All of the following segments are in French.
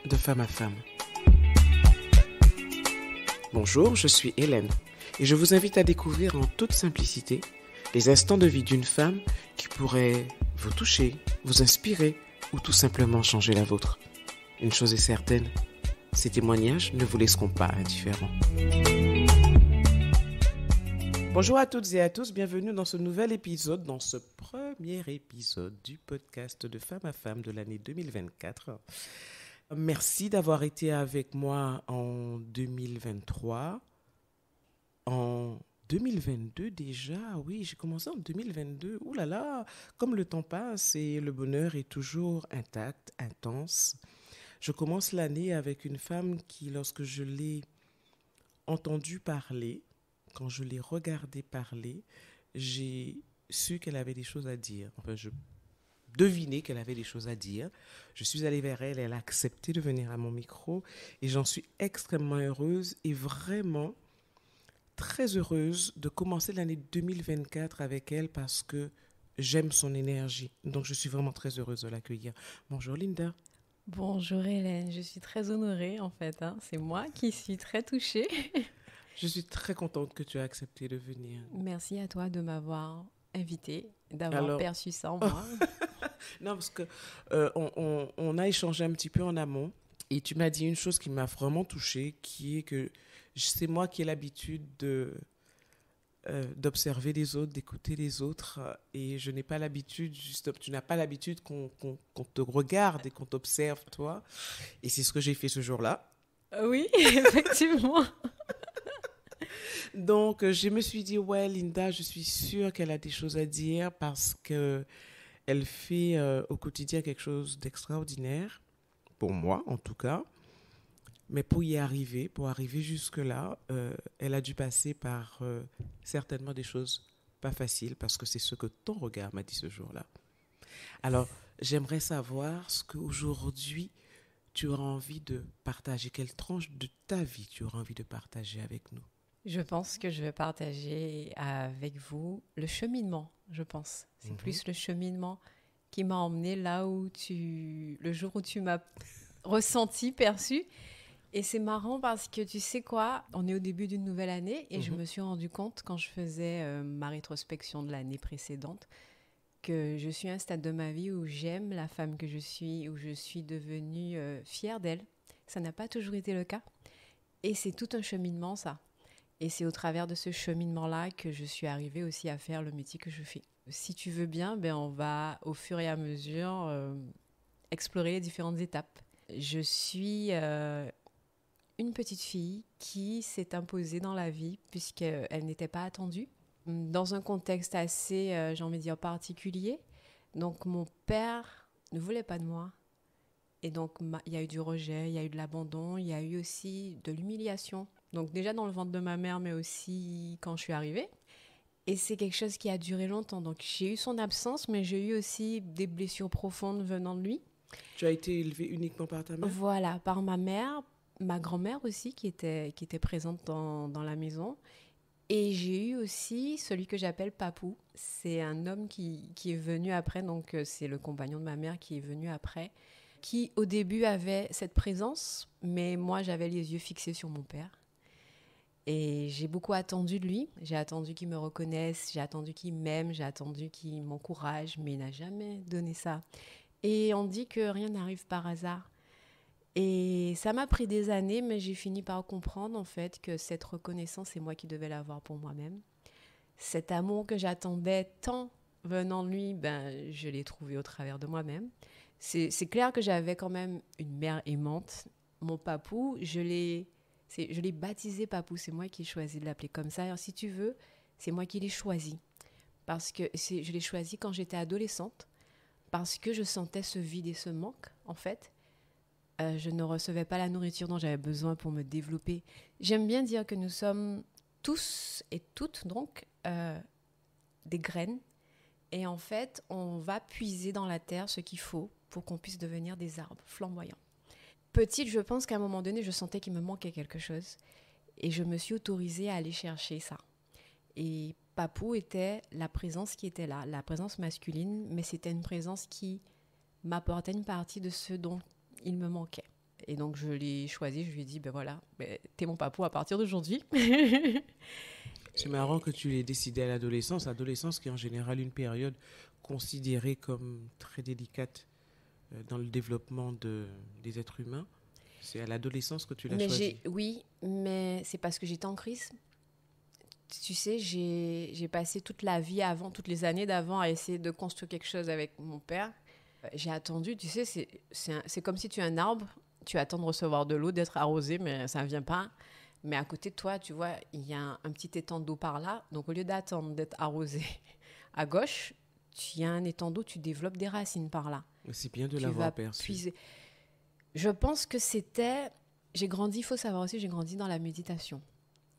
de femme à femme. Bonjour, je suis Hélène et je vous invite à découvrir en toute simplicité les instants de vie d'une femme qui pourraient vous toucher, vous inspirer ou tout simplement changer la vôtre. Une chose est certaine, ces témoignages ne vous laisseront pas indifférents. Bonjour à toutes et à tous, bienvenue dans ce nouvel épisode, dans ce premier épisode du podcast de Femme à Femme de l'année 2024. Merci d'avoir été avec moi en 2023, en 2022 déjà, oui, j'ai commencé en 2022, ouh là là, comme le temps passe et le bonheur est toujours intact, intense. Je commence l'année avec une femme qui, lorsque je l'ai entendue parler, quand je l'ai regardée parler, j'ai su qu'elle avait des choses à dire. Enfin, je devinais qu'elle avait des choses à dire. Je suis allée vers elle, elle a accepté de venir à mon micro et j'en suis extrêmement heureuse et vraiment très heureuse de commencer l'année 2024 avec elle parce que j'aime son énergie. Donc, je suis vraiment très heureuse de l'accueillir. Bonjour Linda. Bonjour Hélène, je suis très honorée en fait. C'est moi qui suis très touchée. Je suis très contente que tu aies accepté de venir. Merci à toi de m'avoir invitée, d'avoir perçu ça en moi. Non, parce que on a échangé un petit peu en amont et tu m'as dit une chose qui m'a vraiment touchée, qui est que c'est moi qui ai l'habitude d'observer les autres, d'écouter les autres et je n'ai pas l'habitude, tu n'as pas l'habitude qu'on te regarde et qu'on t'observe toi et c'est ce que j'ai fait ce jour-là. Oui, effectivement. Donc, je me suis dit, ouais, Linda, je suis sûre qu'elle a des choses à dire parce qu'elle fait au quotidien quelque chose d'extraordinaire, pour moi en tout cas. Mais pour arriver jusque-là, elle a dû passer par certainement des choses pas faciles parce que c'est ce que ton regard m'a dit ce jour-là. Alors, j'aimerais savoir ce qu'aujourd'hui tu auras envie de partager. Quelle tranche de ta vie tu auras envie de partager avec nous? Je pense que je vais partager avec vous le cheminement, je pense. C'est plus le cheminement qui m'a emmené là où le jour où tu m'as ressenti, perçu. Et c'est marrant parce que tu sais quoi, on est au début d'une nouvelle année et je me suis rendu compte quand je faisais ma rétrospection de l'année précédente que je suis à un stade de ma vie où j'aime la femme que je suis, où je suis devenue fière d'elle. Ça n'a pas toujours été le cas et c'est tout un cheminement ça. Et c'est au travers de ce cheminement-là que je suis arrivée aussi à faire le métier que je fais. Si tu veux bien, on va au fur et à mesure explorer les différentes étapes. Je suis une petite fille qui s'est imposée dans la vie puisqu'elle n'était pas attendue. Dans un contexte assez, j'ai envie de dire, particulier. Donc mon père ne voulait pas de moi. Et donc il y a eu du rejet, il y a eu de l'abandon, il y a eu aussi de l'humiliation. Donc déjà dans le ventre de ma mère, mais aussi quand je suis arrivée. Et c'est quelque chose qui a duré longtemps. Donc j'ai eu son absence, mais j'ai eu aussi des blessures profondes venant de lui. Tu as été élevée uniquement par ta mère? Voilà, par ma mère, ma grand-mère aussi qui était présente dans la maison. Et j'ai eu aussi celui que j'appelle Papou. C'est un homme qui est venu après, donc c'est le compagnon de ma mère qui est venu après, qui au début avait cette présence, mais moi j'avais les yeux fixés sur mon père. Et j'ai beaucoup attendu de lui, j'ai attendu qu'il me reconnaisse, j'ai attendu qu'il m'aime, j'ai attendu qu'il m'encourage, mais il n'a jamais donné ça. Et on dit que rien n'arrive par hasard. Et ça m'a pris des années, mais j'ai fini par comprendre en fait que cette reconnaissance, c'est moi qui devais l'avoir pour moi-même. Cet amour que j'attendais tant venant de lui, je l'ai trouvé au travers de moi-même. C'est clair que j'avais quand même une mère aimante. Mon papou, je l'ai baptisé Papou, c'est moi qui ai choisi de l'appeler comme ça. Alors, si tu veux, c'est moi qui l'ai choisi. Parce que je l'ai choisi quand j'étais adolescente, parce que je sentais ce vide et ce manque, en fait. Je ne recevais pas la nourriture dont j'avais besoin pour me développer. J'aime bien dire que nous sommes tous et toutes, donc, des graines. Et en fait, on va puiser dans la terre ce qu'il faut pour qu'on puisse devenir des arbres flamboyants. Petite, je pense qu'à un moment donné, je sentais qu'il me manquait quelque chose. Et je me suis autorisée à aller chercher ça. Et Papou était la présence qui était là, la présence masculine, mais c'était une présence qui m'apportait une partie de ce dont il me manquait. Et donc, je l'ai choisi. Je lui ai dit, ben voilà, ben, t'es mon papou à partir d'aujourd'hui. C'est marrant que tu l'aies décidé à l'adolescence. L'adolescence qui est en général une période considérée comme très délicate dans le développement des êtres humains. C'est à l'adolescence que tu l'as choisi. Oui, mais c'est parce que j'étais en crise. Tu sais, j'ai passé toute la vie avant, toutes les années d'avant à essayer de construire quelque chose avec mon père. J'ai attendu, tu sais, c'est comme si tu as un arbre, tu attends de recevoir de l'eau, d'être arrosé, mais ça ne vient pas. Mais à côté de toi, tu vois, il y a un petit étang d'eau par là. Donc, au lieu d'attendre d'être arrosé à gauche, il y a un étang d'eau, tu développes des racines par là. C'est bien de Tu l'avoir vas perçu. puiser. Je pense que c'était... J'ai grandi, il faut savoir aussi, j'ai grandi dans la méditation.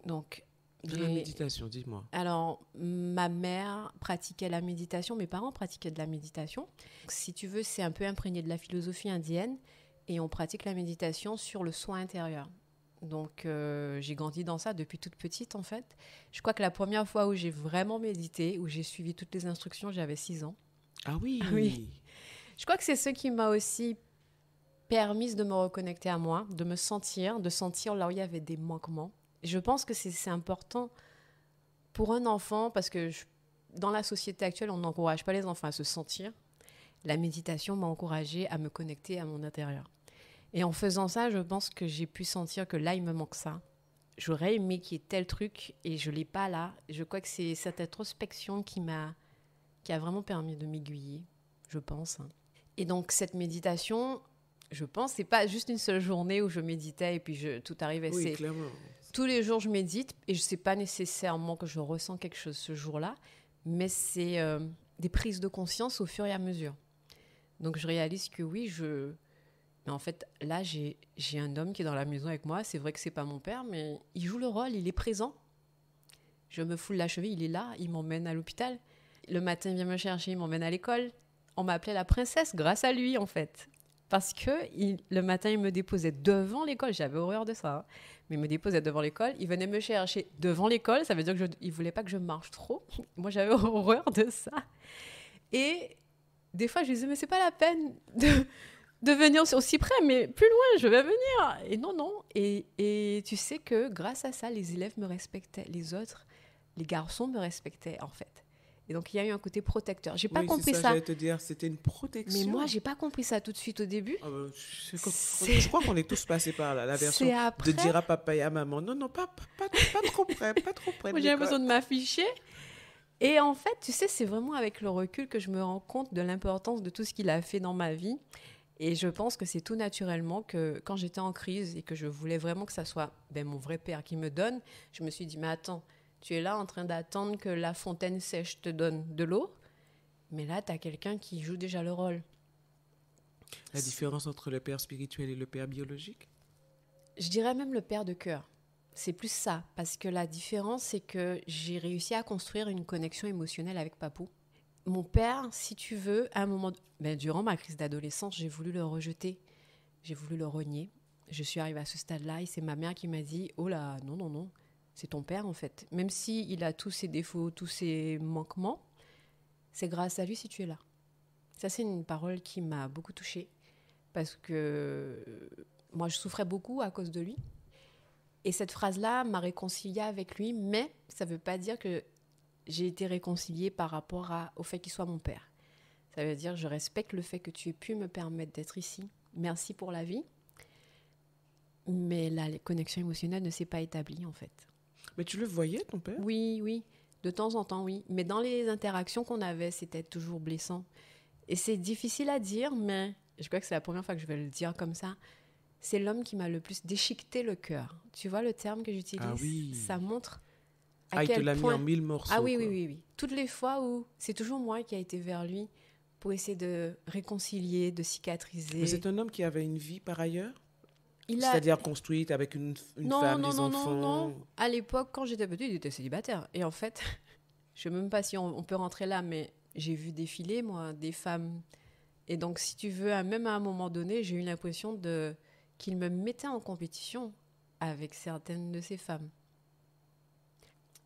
Donc, Dans la méditation, dis-moi. alors, ma mère pratiquait la méditation, mes parents pratiquaient de la méditation. Si tu veux, c'est un peu imprégné de la philosophie indienne et on pratique la méditation sur le soin intérieur. Donc, j'ai grandi dans ça depuis toute petite, en fait. Je crois que la première fois où j'ai vraiment médité, où j'ai suivi toutes les instructions, j'avais 6 ans. Ah oui. Oui. Je crois que c'est ce qui m'a aussi permis de me reconnecter à moi, de sentir là où il y avait des manquements. Et je pense que c'est important pour un enfant, parce que dans la société actuelle, on n'encourage pas les enfants à se sentir. La méditation m'a encouragée à me connecter à mon intérieur. Et en faisant ça, je pense que j'ai pu sentir que là, il me manque ça. J'aurais aimé qu'il y ait tel truc et je ne l'ai pas là. Je crois que c'est cette introspection qui a vraiment permis de m'aiguiller, je pense. Et donc, cette méditation, je pense, c'est pas juste une seule journée où je méditais et puis tout arrivait. Oui, c'est clairement. tous les jours, je médite et c'est pas nécessairement que je ressens quelque chose ce jour-là, mais c'est des prises de conscience au fur et à mesure. Donc, je réalise que oui, mais en fait, là, j'ai un homme qui est dans la maison avec moi. C'est vrai que c'est pas mon père, mais il joue le rôle, il est présent. Je me foule la cheville, il est là, il m'emmène à l'hôpital. Le matin, il vient me chercher, il m'emmène à l'école. On m'appelait la princesse grâce à lui, en fait. Parce que le matin, il me déposait devant l'école. J'avais horreur de ça. Hein. Mais il me déposait devant l'école. Il venait me chercher devant l'école. Ça veut dire qu'il ne voulait pas que je marche trop. Moi, j'avais horreur de ça. Et des fois, je lui disais, mais c'est pas la peine de venir aussi près, mais plus loin, je vais venir. Et non. Et tu sais que grâce à ça, les élèves me respectaient. Les autres, les garçons me respectaient, en fait. Et donc, il y a eu un côté protecteur. J'ai pas compris ça. J'allais te dire, c'était une protection. Mais moi, j'ai pas compris ça tout de suite au début. Je crois qu'on est tous passés par là. La version de dire à papa et à maman, non, pas trop près, pas trop près. Moi, j'ai besoin de m'afficher. Et en fait, tu sais, c'est vraiment avec le recul que je me rends compte de l'importance de tout ce qu'il a fait dans ma vie. Et je pense que c'est tout naturellement que quand j'étais en crise et que je voulais vraiment que ça soit mon vrai père qui me donne, je me suis dit, mais attends, tu es là en train d'attendre que la fontaine sèche te donne de l'eau, mais là, tu as quelqu'un qui joue déjà le rôle. La différence entre le père spirituel et le père biologique ? Je dirais même le père de cœur. C'est plus ça, parce que la différence, c'est que j'ai réussi à construire une connexion émotionnelle avec Papou. Mon père, si tu veux, à un moment... durant ma crise d'adolescence, j'ai voulu le rejeter. J'ai voulu le renier. Je suis arrivée à ce stade-là et c'est ma mère qui m'a dit « Oh là, non. C'est ton père, en fait. Même s'il a tous ses défauts, tous ses manquements, c'est grâce à lui si tu es là. » Ça, c'est une parole qui m'a beaucoup touchée parce que moi, je souffrais beaucoup à cause de lui. Et cette phrase-là m'a réconciliée avec lui, mais ça ne veut pas dire que j'ai été réconciliée par rapport au fait qu'il soit mon père. Ça veut dire que je respecte le fait que tu aies pu me permettre d'être ici. Merci pour la vie. Mais la connexion émotionnelle ne s'est pas établie, en fait. Mais tu le voyais, ton père ? Oui. De temps en temps, oui. Mais dans les interactions qu'on avait, c'était toujours blessant. Et c'est difficile à dire, mais je crois que c'est la première fois que je vais le dire comme ça. C'est l'homme qui m'a le plus déchiqueté le cœur. Tu vois le terme que j'utilise ? Ah oui. Ça montre à quel point... il te l'a mis en 1000 morceaux. Ah oui. Toutes les fois où c'est toujours moi qui ai été vers lui pour essayer de réconcilier, de cicatriser. Mais c'est un homme qui avait une vie par ailleurs ? C'est-à-dire construite avec une femme, des enfants. Non. À l'époque, quand j'étais petite, il était célibataire. Et en fait, je ne sais même pas si on peut rentrer là, mais j'ai vu défiler, moi, des femmes. Et donc, si tu veux, même à un moment donné, j'ai eu l'impression qu'il me mettait en compétition avec certaines de ces femmes.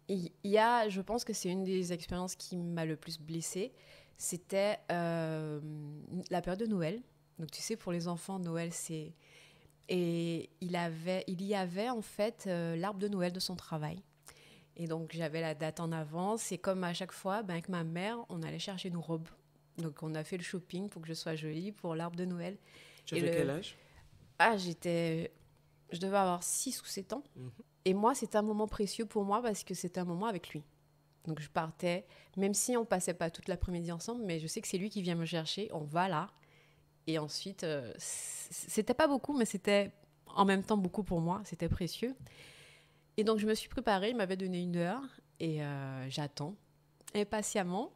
Je pense que c'est une des expériences qui m'a le plus blessée. C'était la période de Noël. Donc, tu sais, pour les enfants, Noël, c'est... Et il y avait en fait l'arbre de Noël de son travail. Et donc, j'avais la date en avance. Et comme à chaque fois, avec ma mère, on allait chercher nos robes. Donc, on a fait le shopping pour que je sois jolie pour l'arbre de Noël. Tu avais quel âge? Je devais avoir 6 ou 7 ans. Et moi, c'était un moment précieux pour moi parce que c'était un moment avec lui. Donc, je partais, même si on passait pas toute l'après-midi ensemble, mais je sais que c'est lui qui vient me chercher. On va là. Et ensuite, c'était pas beaucoup, mais c'était en même temps beaucoup pour moi. C'était précieux. Et donc, je me suis préparée. Il m'avait donné 1 heure et j'attends impatiemment.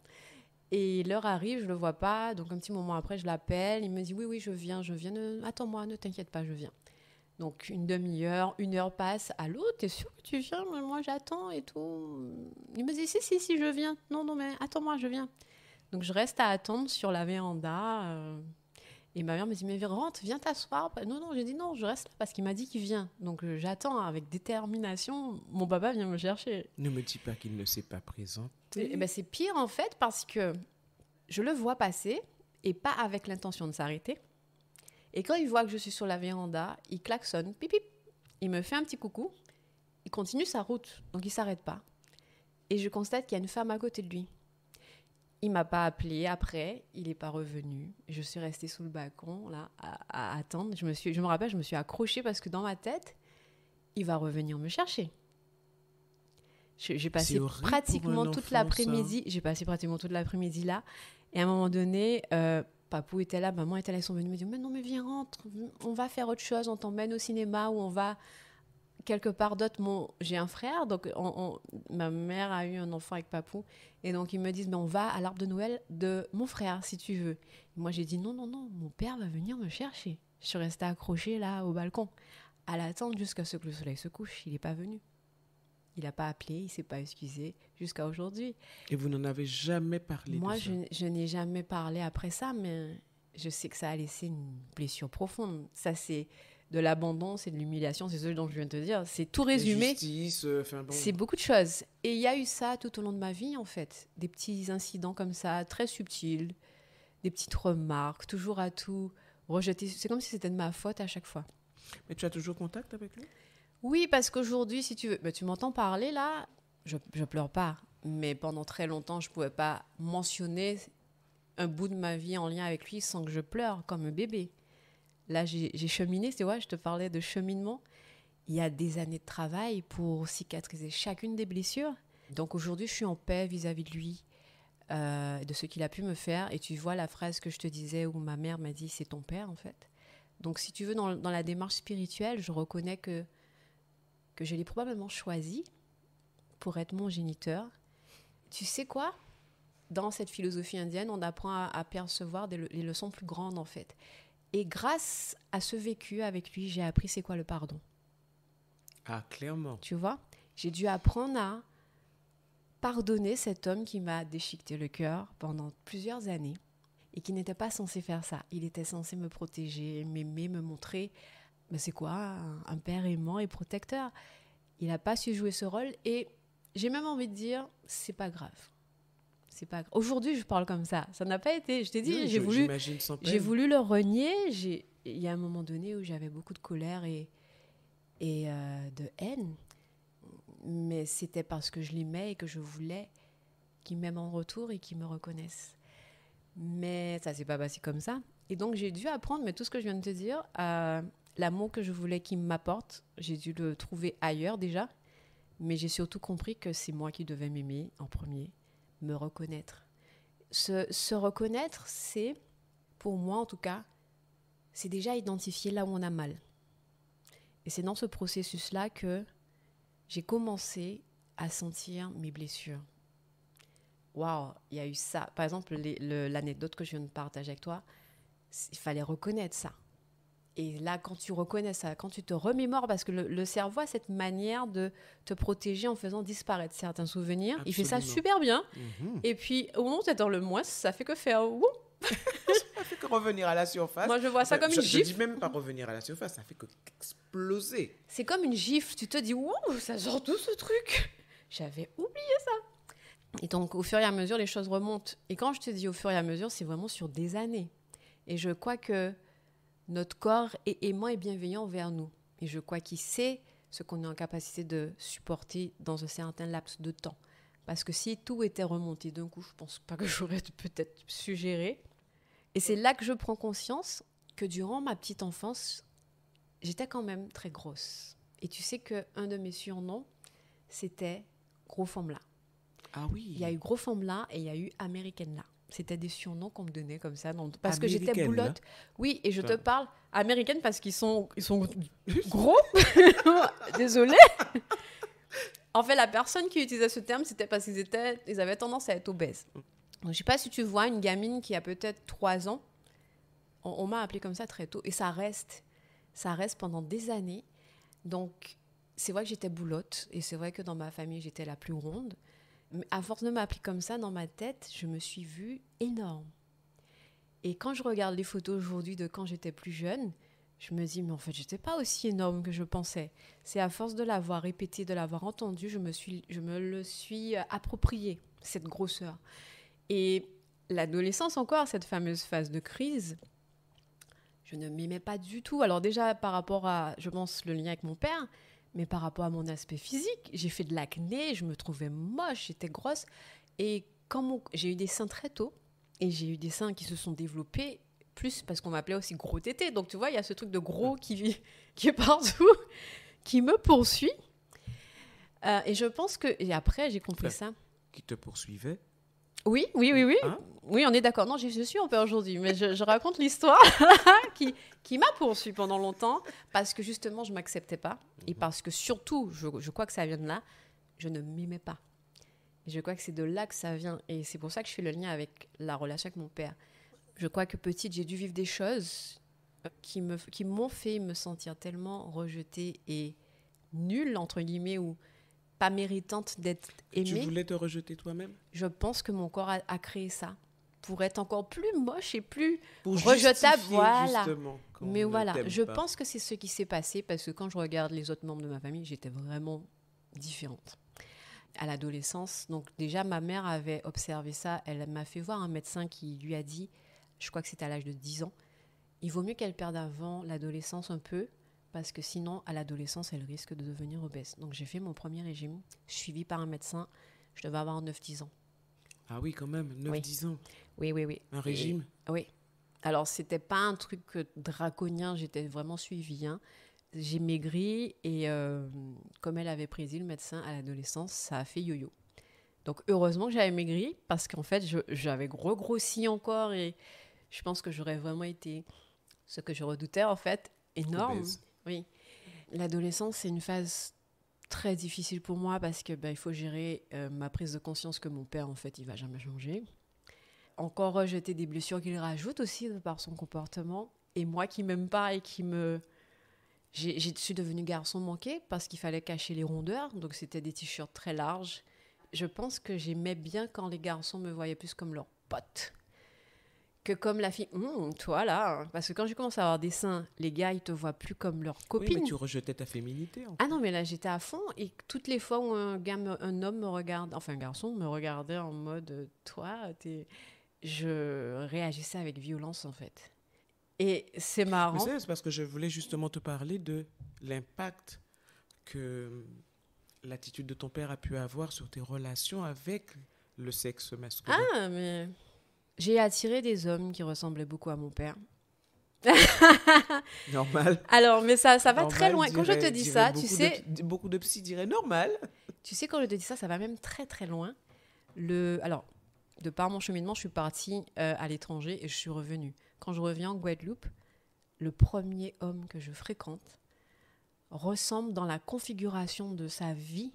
Et l'heure arrive, je ne le vois pas. Donc, un petit moment après, je l'appelle. Il me dit, oui, je viens. Attends-moi, ne t'inquiète pas, je viens. Donc, une demi-heure, 1 heure passe. Allô, t'es sûr que tu viens? Mais moi, j'attends et tout. Il me dit, si, je viens. Non, mais attends-moi, je viens. Donc, je reste à attendre sur la véranda. Et ma mère me dit, mais rentre, viens t'asseoir. Non, j'ai dit non, je reste là parce qu'il m'a dit qu'il vient. Donc j'attends avec détermination. Mon papa vient me chercher. Ne me dis pas qu'il ne s'est pas présenté. C'est pire en fait parce que je le vois passer et pas avec l'intention de s'arrêter. Et quand il voit que je suis sur la véranda, il klaxonne, pip pip. Il me fait un petit coucou. Il continue sa route, donc il ne s'arrête pas. Et je constate qu'il y a une femme à côté de lui. Il ne m'a pas appelé après, il n'est pas revenu. Je suis restée sous le balcon là, à attendre. Je me rappelle, je me suis accrochée parce que dans ma tête, il va revenir me chercher. J'ai passé pratiquement toute l'après-midi. J'ai passé pratiquement toute l'après-midi là. Et à un moment donné, Papou était là, maman était là, ils sont venus me dire, mais non, mais viens, rentre, on va faire autre chose, on t'emmène au cinéma ou on va quelque part d'autre. J'ai un frère, donc ma mère a eu un enfant avec Papou. Et donc, ils me disent, mais on va à l'arbre de Noël de mon frère, si tu veux. Et moi, j'ai dit, non, mon père va venir me chercher. Je suis restée accrochée là, au balcon, à l'attendre jusqu'à ce que le soleil se couche. Il n'est pas venu. Il n'a pas appelé, il ne s'est pas excusé jusqu'à aujourd'hui. Et vous n'en avez jamais parlé? Moi, je n'ai jamais parlé après ça, mais je sais que ça a laissé une blessure profonde. Ça, c'est de l'abandon, c'est de l'humiliation, c'est ce dont je viens de te dire. C'est tout résumé. Justice, C'est beaucoup de choses. Et il y a eu ça tout au long de ma vie, en fait. Des petits incidents comme ça, très subtils, des petites remarques, toujours à tout rejeter. C'est comme si c'était de ma faute à chaque fois. Mais tu as toujours contact avec lui? Oui, parce qu'aujourd'hui, si tu veux, tu m'entends parler là, je pleure pas. Mais pendant très longtemps, je pouvais pas mentionner un bout de ma vie en lien avec lui sans que je pleure comme un bébé. Là, j'ai cheminé, c'est vrai, je te parlais de cheminement. Il y a des années de travail pour cicatriser chacune des blessures. Donc aujourd'hui, je suis en paix vis-à-vis de lui, de ce qu'il a pu me faire. Et tu vois la phrase que je te disais où ma mère m'a dit, c'est ton père en fait. Donc si tu veux, dans la démarche spirituelle, je reconnais que je l'ai probablement choisi pour être mon géniteur. Tu sais quoi? Dans cette philosophie indienne, on apprend à percevoir les leçons plus grandes en fait. Et grâce à ce vécu avec lui, j'ai appris c'est quoi le pardon. Ah, clairement. Tu vois? J'ai dû apprendre à pardonner cet homme qui m'a déchiqueté le cœur pendant plusieurs années et qui n'était pas censé faire ça. Il était censé me protéger, m'aimer, me montrer, mais c'est quoi un père aimant et protecteur. Il n'a pas su jouer ce rôle et j'ai même envie de dire, c'est pas grave. C'est pas grave. Aujourd'hui, je parle comme ça. Ça n'a pas été. Je t'ai dit, j'ai voulu le renier. Il y a un moment donné où j'avais beaucoup de colère et de haine. Mais c'était parce que je l'aimais et que je voulais qu'il m'aime en retour et qu'il me reconnaisse. Mais ça s'est pas passé comme ça. Et donc, j'ai dû apprendre, mais tout ce que je viens de te dire, l'amour que je voulais qu'il m'apporte, j'ai dû le trouver ailleurs déjà. Mais j'ai surtout compris que c'est moi qui devais m'aimer en premier. Me reconnaître. Se reconnaître, c'est, pour moi en tout cas, c'est déjà identifier là où on a mal. Et c'est dans ce processus-là que j'ai commencé à sentir mes blessures. Waouh, il y a eu ça. Par exemple, l'anecdote que je viens de partager avec toi, il fallait reconnaître ça. Et là, quand tu reconnais ça, quand tu te remémores, parce que le cerveau a cette manière de te protéger en faisant disparaître certains souvenirs. Absolument. Il fait ça super bien. Mm-hmm. Et puis, au moment où tu es dans le moins, ça fait que faire... Ça fait que revenir à la surface. Moi, je vois ça comme une gifle. Je dis même pas revenir à la surface, ça fait que exploser. C'est comme une gifle. Tu te dis, wow, ça sort d'où ce truc? J'avais oublié ça. Et donc, au fur et à mesure, les choses remontent. Et quand je te dis au fur et à mesure, c'est vraiment sur des années. Et je crois que notre corps est aimant et bienveillant envers nous. Et je crois qu'il sait ce qu'on est en capacité de supporter dans un certain laps de temps. Parce que si tout était remonté d'un coup, je ne pense pas que j'aurais peut-être su gérer. Et c'est là que je prends conscience que durant ma petite enfance, j'étais quand même très grosse. Et tu sais qu'un de mes surnoms, c'était Gros Femme là. Ah oui. Il y a eu Gros Femme là et il y a eu Américaine là. C'était des surnoms qu'on me donnait comme ça. Parce que j'étais Américaine, boulotte. là. Oui, et je te parle américaine parce qu'ils sont gros. Désolée. En fait, la personne qui utilisait ce terme, c'était parce qu'ils avaient tendance à être obèses. Donc, je ne sais pas si tu vois une gamine qui a peut-être 3 ans. On m'a appelée comme ça très tôt. Et ça reste pendant des années. Donc, c'est vrai que j'étais boulotte. Et c'est vrai que dans ma famille, j'étais la plus ronde. Mais à force de m'appeler comme ça, dans ma tête, je me suis vue énorme. Et quand je regarde les photos aujourd'hui de quand j'étais plus jeune, je me dis, mais en fait, je n'étais pas aussi énorme que je pensais. C'est à force de l'avoir répété, de l'avoir entendu, je me le suis approprié, cette grosseur. Et l'adolescence encore, cette fameuse phase de crise, je ne m'aimais pas du tout. Alors déjà, par rapport à, je pense, le lien avec mon père, mais par rapport à mon aspect physique, j'ai fait de l'acné, je me trouvais moche, j'étais grosse. Et j'ai eu des seins très tôt, et j'ai eu des seins qui se sont développés, plus parce qu'on m'appelait aussi gros tété. Donc tu vois, il y a ce truc de gros qui est partout, qui me poursuit. Et je pense que... Et après, j'ai compris ça. Qui te poursuivait? Oui. Hein? Oui, on est d'accord. Non, je suis en paix aujourd'hui, mais je raconte l'histoire qui m'a poursuivi pendant longtemps parce que justement, je ne m'acceptais pas. Et parce que surtout, je crois que ça vient de là, je ne m'aimais pas. Et je crois que c'est de là que ça vient. Et c'est pour ça que je fais le lien avec la relation avec mon père. Je crois que petite, j'ai dû vivre des choses qui m'ont fait me sentir tellement rejetée et nulle, entre guillemets, ou pas méritante d'être aimée. Tu voulais te rejeter toi-même? Je pense que mon corps a créé ça pour être encore plus moche et plus rejetable. Voilà. Mais voilà, je pense que c'est ce qui s'est passé parce que quand je regarde les autres membres de ma famille, j'étais vraiment différente. À l'adolescence, donc déjà ma mère avait observé ça, elle m'a fait voir un médecin qui lui a dit, je crois que c'était à l'âge de 10 ans, il vaut mieux qu'elle perde avant l'adolescence un peu, parce que sinon, à l'adolescence, elle risque de devenir obèse. Donc j'ai fait mon premier régime, suivi par un médecin, je devais avoir 9-10 ans. Ah oui, quand même, 9-10 ans. Oui. Un régime? Oui. Alors, c'était pas un truc draconien, j'étais vraiment suivie. J'ai maigri et comme elle avait prédit, le médecin, à l'adolescence, ça a fait yo-yo. Donc, heureusement que j'avais maigri parce qu'en fait, j'avais regrossi encore et je pense que j'aurais vraiment été ce que je redoutais, en fait, énorme. Obèse. Oui. L'adolescence, c'est une phase très difficile pour moi parce que il faut gérer ma prise de conscience que mon père, en fait, il va jamais changer. Encore rejeter des blessures qu'il rajoute aussi par son comportement. Et moi qui m'aime pas et je suis devenue garçon manqué parce qu'il fallait cacher les rondeurs. Donc, c'était des t-shirts très larges. Je pense que j'aimais bien quand les garçons me voyaient plus comme leur pote que comme la fille. Toi, là. Parce que quand je commence à avoir des seins, les gars, ils te voient plus comme leur copine. Oui, mais tu rejetais ta féminité. En fait. Ah non, mais là, j'étais à fond. Et toutes les fois où un homme me regarde, enfin un garçon me regardait en mode toi, je réagissais avec violence, en fait. Et c'est marrant. Mais c'est parce que je voulais justement te parler de l'impact que l'attitude de ton père a pu avoir sur tes relations avec le sexe masculin. Ah, mais j'ai attiré des hommes qui ressemblaient beaucoup à mon père. Normal. Alors, mais ça va Normal, très loin. Quand je te dis ça, tu sais... Beaucoup de psy diraient normal. Tu sais, quand je te dis ça, ça va même très, très loin. Alors, de par mon cheminement, je suis partie à l'étranger et je suis revenue. Quand je reviens en Guadeloupe, le premier homme que je fréquente ressemble dans la configuration de sa vie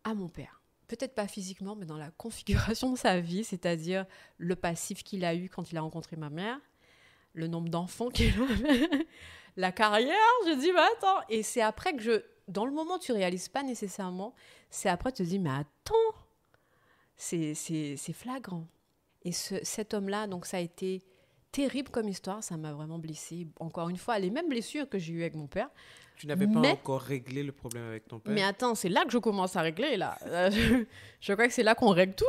à mon père. Peut-être pas physiquement, mais dans la configuration de sa vie, c'est-à-dire le passif qu'il a eu quand il a rencontré ma mère, le nombre d'enfants qu'il avait, la carrière. Je dis, mais attends. Et c'est après que dans le moment, tu réalises pas nécessairement. C'est après que tu te dis, mais attends, c'est flagrant. Et cet homme-là, donc ça a été terrible comme histoire, ça m'a vraiment blessée. Encore une fois, les mêmes blessures que j'ai eues avec mon père. Tu n'avais pas encore réglé le problème avec ton père? Mais attends, c'est là que je commence à régler, là. Je crois que c'est là qu'on règle tout.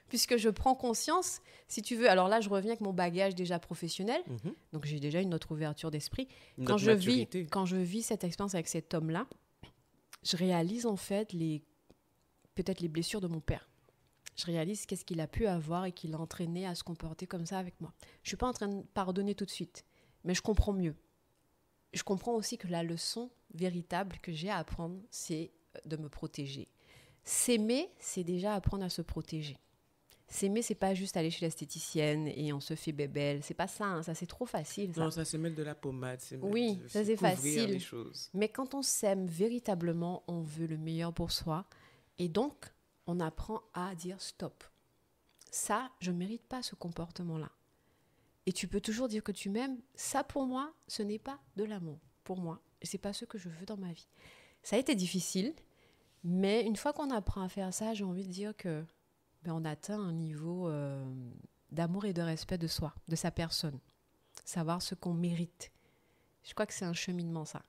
Puisque je prends conscience, si tu veux. Alors là, je reviens avec mon bagage déjà professionnel. Donc, j'ai déjà une autre ouverture d'esprit. Quand je vis cette expérience avec cet homme-là, je réalise en fait peut-être les blessures de mon père. Je réalise qu'est-ce qu'il a pu avoir et qui l'a entraîné à se comporter comme ça avec moi. Je ne suis pas en train de pardonner tout de suite, mais je comprends mieux. Je comprends aussi que la leçon véritable que j'ai à apprendre, c'est de me protéger. S'aimer, c'est déjà apprendre à se protéger. S'aimer, c'est pas juste aller chez l'esthéticienne et on se fait bébelle. C'est pas ça, hein. Ça c'est trop facile. Ça. Non, ça c'est mettre de la pommade. Oui, ça c'est facile. Les choses. Mais quand on s'aime véritablement, on veut le meilleur pour soi. Et donc, on apprend à dire stop. Ça, je ne mérite pas ce comportement-là. Et tu peux toujours dire que tu m'aimes. Ça, pour moi, ce n'est pas de l'amour. Pour moi, et ce n'est pas ce que je veux dans ma vie. Ça a été difficile, mais une fois qu'on apprend à faire ça, j'ai envie de dire que on atteint un niveau d'amour et de respect de soi, de sa personne. Savoir ce qu'on mérite. Je crois que c'est un cheminement, ça.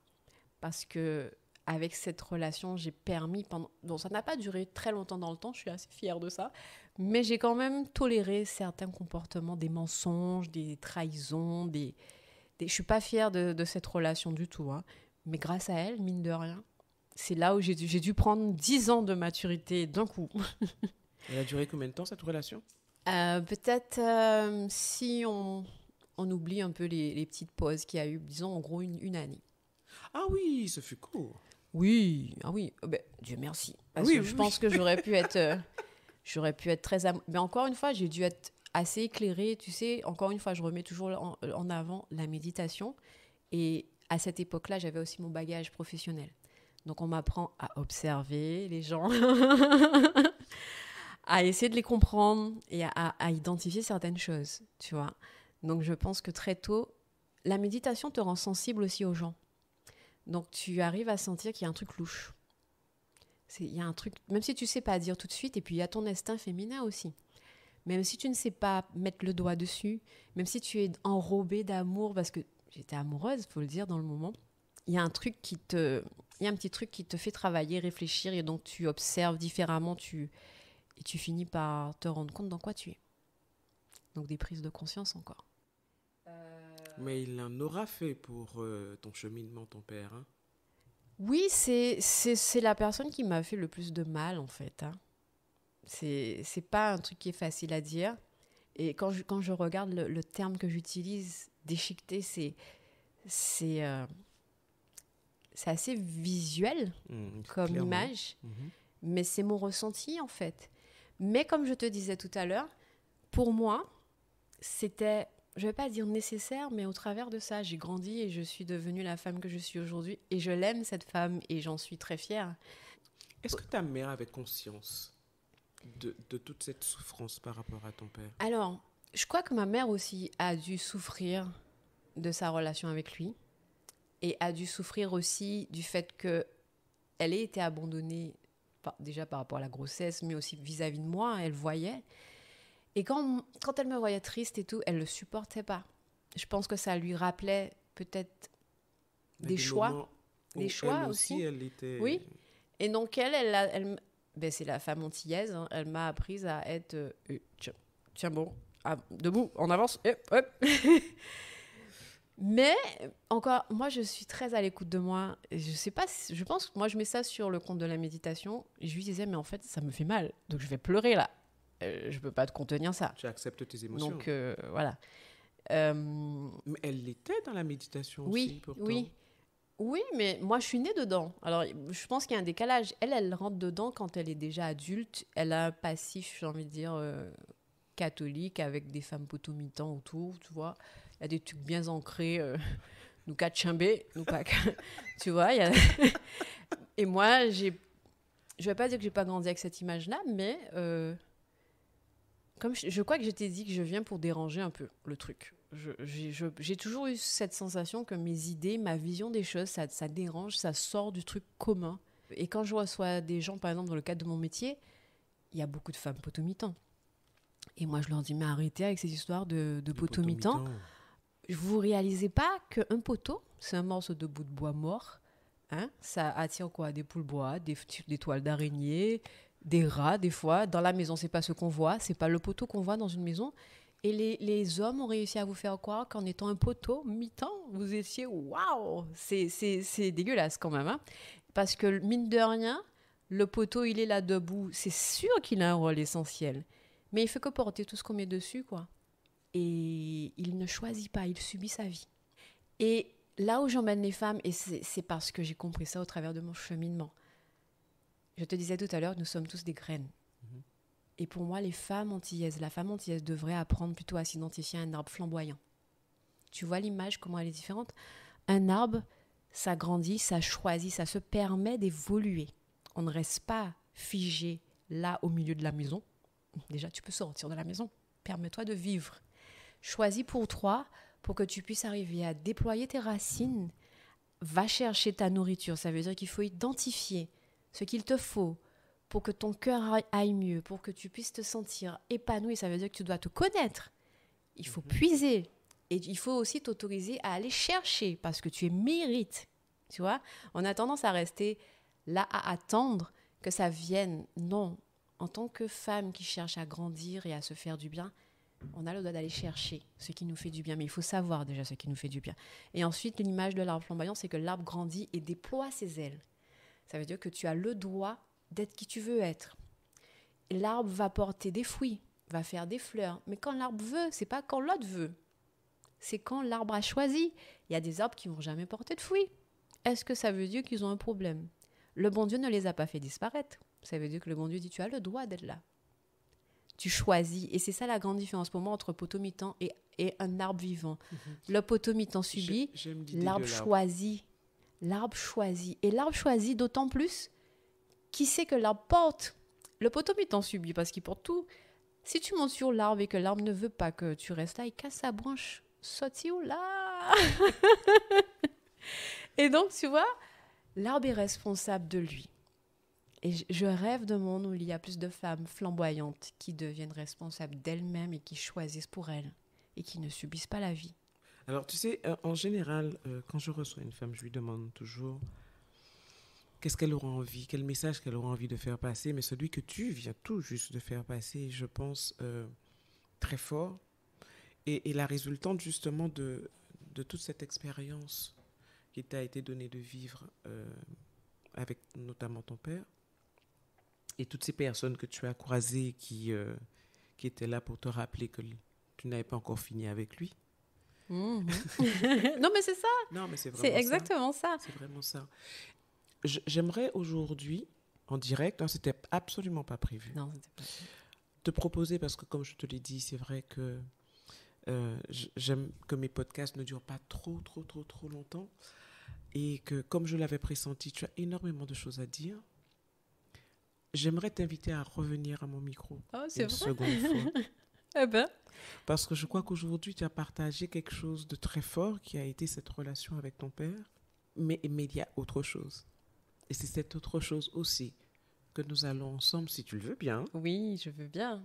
Parce que avec cette relation, j'ai permis donc ça n'a pas duré très longtemps dans le temps, je suis assez fière de ça, mais j'ai quand même toléré certains comportements, des mensonges, des trahisons, je suis pas fière de cette relation du tout, hein. Mais grâce à elle, mine de rien, c'est là où j'ai dû prendre 10 ans de maturité d'un coup. Elle a duré combien de temps, cette relation? Peut-être si on oublie un peu les petites pauses qu'il y a eu, disons en gros une année. Ah oui, ce fut court. Oui, Dieu merci. Parce que je pense que j'aurais pu être très mais encore une fois, j'ai dû être assez éclairée. Tu sais, encore une fois, je remets toujours en avant la méditation. Et à cette époque-là, j'avais aussi mon bagage professionnel. Donc, on m'apprend à observer les gens, à essayer de les comprendre et à identifier certaines choses, tu vois. Donc, je pense que très tôt, la méditation te rend sensible aussi aux gens. Donc, tu arrives à sentir qu'il y a un truc louche. Il y a un truc, même si tu ne sais pas dire tout de suite, et puis il y a ton instinct féminin aussi. Même si tu ne sais pas mettre le doigt dessus, même si tu es enrobée d'amour, parce que j'étais amoureuse, il faut le dire, dans le moment, il y a un petit truc qui te fait travailler, réfléchir, et donc tu observes différemment, et tu finis par te rendre compte dans quoi tu es. Donc des prises de conscience encore. Mais il en aura fait pour ton cheminement, ton père, hein? Oui, c'est la personne qui m'a fait le plus de mal, en fait, hein. C'est pas un truc qui est facile à dire. Et quand je regarde le terme que j'utilise, déchiqueter, c'est assez visuel comme image, mais c'est mon ressenti, en fait. Mais comme je te disais tout à l'heure, pour moi, c'était, je ne vais pas dire nécessaire, mais au travers de ça, j'ai grandi et je suis devenue la femme que je suis aujourd'hui. Et je l'aime, cette femme, et j'en suis très fière. Est-ce que ta mère avait conscience de toute cette souffrance par rapport à ton père? Alors, je crois que ma mère aussi a dû souffrir de sa relation avec lui et a dû souffrir aussi du fait qu'elle ait été abandonnée, déjà par rapport à la grossesse, mais aussi vis-à-vis de moi, elle voyait. Et quand elle me voyait triste et tout, elle ne le supportait pas. Je pense que ça lui rappelait peut-être des choix. Des choix elle aussi. Elle était... Oui. Et donc elle c'est la femme antillaise, hein, elle m'a apprise à être... tiens bon, debout, on avance, hop. Mais, encore, moi je suis très à l'écoute de moi. Je sais pas, je pense que moi je mets ça sur le compte de la méditation. Et je lui disais, mais en fait ça me fait mal, donc je vais pleurer là. Je peux pas te contenir ça. Tu acceptes tes émotions. Donc voilà. Mais elle l'était dans la méditation aussi, pourtant. Oui, mais moi je suis née dedans. Alors je pense qu'il y a un décalage. Elle rentre dedans quand elle est déjà adulte. Elle a un passif, j'ai envie de dire, catholique avec des femmes potomitans autour, tu vois. Il y a des trucs bien ancrés. Nous quatre chimbés, nous pas. Tu vois, il y a... Et moi, je vais pas dire que j'ai pas grandi avec cette image-là, mais comme je crois que je t'ai dit que je viens pour déranger un peu le truc. J'ai toujours eu cette sensation que mes idées, ma vision des choses, ça dérange, ça sort du truc commun. Et quand je reçois des gens, par exemple, dans le cadre de mon métier, il y a beaucoup de femmes potomitans. Et moi, je leur dis, mais arrêtez avec ces histoires de poteau mi-temps. mi-temps. Vous ne réalisez pas qu'un poteau, c'est un morceau de bout de bois mort. Hein? Ça attire quoi? Des poules bois, des toiles d'araignée, des rats, des fois. Dans la maison, ce n'est pas ce qu'on voit. Ce n'est pas le poteau qu'on voit dans une maison. Et les hommes ont réussi à vous faire croire qu'en étant un poteau mi-temps, vous étiez waouh! C'est dégueulasse quand même. Hein? Parce que mine de rien, le poteau, il est là debout. C'est sûr qu'il a un rôle essentiel. Mais il fait que porter tout ce qu'on met dessus, quoi. Et il ne choisit pas, il subit sa vie. Et là où j'emmène les femmes, et c'est parce que j'ai compris ça au travers de mon cheminement. Je te disais tout à l'heure, nous sommes tous des graines. Mhm. Et pour moi, la femme antillaise devrait apprendre plutôt à s'identifier à un arbre flamboyant. Tu vois l'image, comment elle est différente? Un arbre, ça grandit, ça choisit, ça se permet d'évoluer. On ne reste pas figé là au milieu de la maison. Déjà, tu peux sortir de la maison. Permets-toi de vivre. Choisis pour toi, pour que tu puisses arriver à déployer tes racines. Va chercher ta nourriture. Ça veut dire qu'il faut identifier ce qu'il te faut pour que ton cœur aille mieux, pour que tu puisses te sentir épanoui. Ça veut dire que tu dois te connaître. Il faut puiser. Et il faut aussi t'autoriser à aller chercher parce que tu es mérite. Tu vois, on a tendance à rester là à attendre que ça vienne. Non. En tant que femme qui cherche à grandir et à se faire du bien, on a le droit d'aller chercher ce qui nous fait du bien. Mais il faut savoir déjà ce qui nous fait du bien. Et ensuite, l'image de l'arbre flamboyant, c'est que l'arbre grandit et déploie ses ailes. Ça veut dire que tu as le droit d'être qui tu veux être. Et l'arbre va porter des fruits, va faire des fleurs. Mais quand l'arbre veut, c'est pas quand l'autre veut. C'est quand l'arbre a choisi. Il y a des arbres qui ne vont jamais porter de fruits. Est-ce que ça veut dire qu'ils ont un problème? Le bon Dieu ne les a pas fait disparaître. Ça veut dire que le bon Dieu dit, tu as le droit d'être là. Tu choisis. Et c'est ça la grande différence pour moi entre poteau mi-temps et un arbre vivant. Le poteau mi-temps subit, l'arbre choisit. L'arbre choisit. Et l'arbre choisit d'autant plus qui sait que l'arbre porte. Le poteau mi-temps subit parce qu'il porte tout. Si tu montes sur l'arbre et que l'arbre ne veut pas que tu restes là, il casse sa branche. Saute où là? Et donc, tu vois, l'arbre est responsable de lui. Et je rêve d'un monde où il y a plus de femmes flamboyantes qui deviennent responsables d'elles-mêmes et qui choisissent pour elles et qui ne subissent pas la vie. Alors, tu sais, en général, quand je reçois une femme, je lui demande toujours qu'est-ce qu'elle aura envie, quel message qu'elle aura envie de faire passer. Mais celui que tu viens tout juste de faire passer, je pense, très fort. Et la résultante, justement, de toute cette expérience qui t'a été donnée de vivre avec notamment ton père, et toutes ces personnes que tu as croisées qui étaient là pour te rappeler que tu n'avais pas encore fini avec lui. Non, mais c'est ça. Non, mais c'est vraiment c'est exactement ça. C'est vraiment ça. J'aimerais aujourd'hui, en direct, c'était absolument pas prévu, Non, c'était pas. te proposer, parce que comme je te l'ai dit, c'est vrai que j'aime que mes podcasts ne durent pas trop longtemps, et que, comme je l'avais pressenti, tu as énormément de choses à dire. J'aimerais t'inviter à revenir à mon micro une seconde fois. Eh ben. Parce que je crois qu'aujourd'hui, tu as partagé quelque chose de très fort qui a été cette relation avec ton père. Mais il y a autre chose. Et c'est cette autre chose aussi que nous allons ensemble, si tu le veux bien. Oui, je veux bien.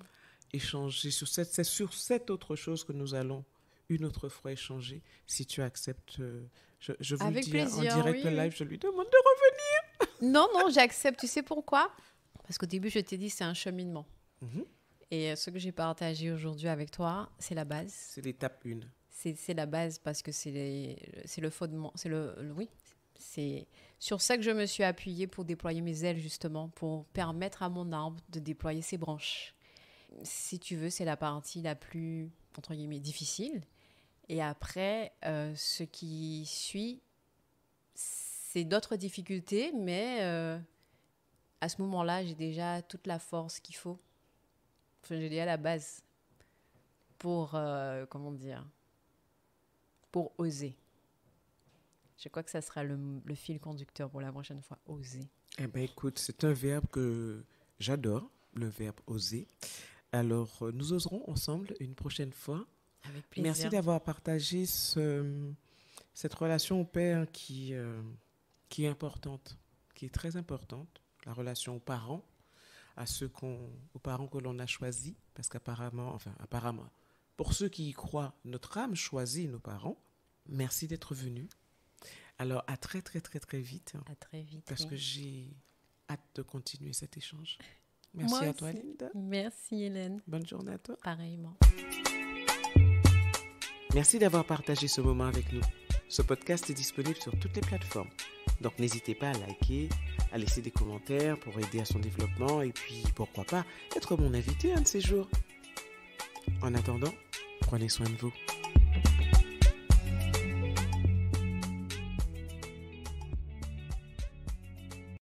Échanger sur c'est sur cette autre chose que nous allons une autre fois échanger, si tu acceptes. Je vous Avec le dis plaisir, en direct oui. live, je lui demande de revenir. Non, j'accepte. Tu sais pourquoi? Parce qu'au début, je t'ai dit, c'est un cheminement. Mhm. Et ce que j'ai partagé aujourd'hui avec toi, c'est la base. C'est l'étape 1. C'est la base parce que c'est le fondement. Oui, c'est sur ça que je me suis appuyée pour déployer mes ailes, justement, pour permettre à mon arbre de déployer ses branches. Si tu veux, c'est la partie la plus, entre guillemets, difficile. Et après, ce qui suit, c'est d'autres difficultés, mais à ce moment-là, j'ai déjà toute la force qu'il faut. Enfin, j'ai déjà la base pour, pour oser. Je crois que ça sera le fil conducteur pour la prochaine fois, oser. Eh bien, écoute, c'est un verbe que j'adore, le verbe oser. Alors, nous oserons ensemble une prochaine fois. Avec plaisir. Merci d'avoir partagé cette relation au père qui est importante, qui est très importante, la relation aux parents, à aux parents que l'on a choisis, parce qu'apparemment, pour ceux qui y croient, notre âme choisit nos parents. Merci d'être venu. Alors, à très, très, très, très vite. À très vite. Parce que j'ai hâte de continuer cet échange. Merci Moi à toi, aussi. Linda. Merci, Hélène. Bonne journée à toi. Pareillement. Merci d'avoir partagé ce moment avec nous. Ce podcast est disponible sur toutes les plateformes. Donc, n'hésitez pas à liker, à laisser des commentaires pour aider à son développement et puis, pourquoi pas, être mon invité un de ces jours. En attendant, prenez soin de vous.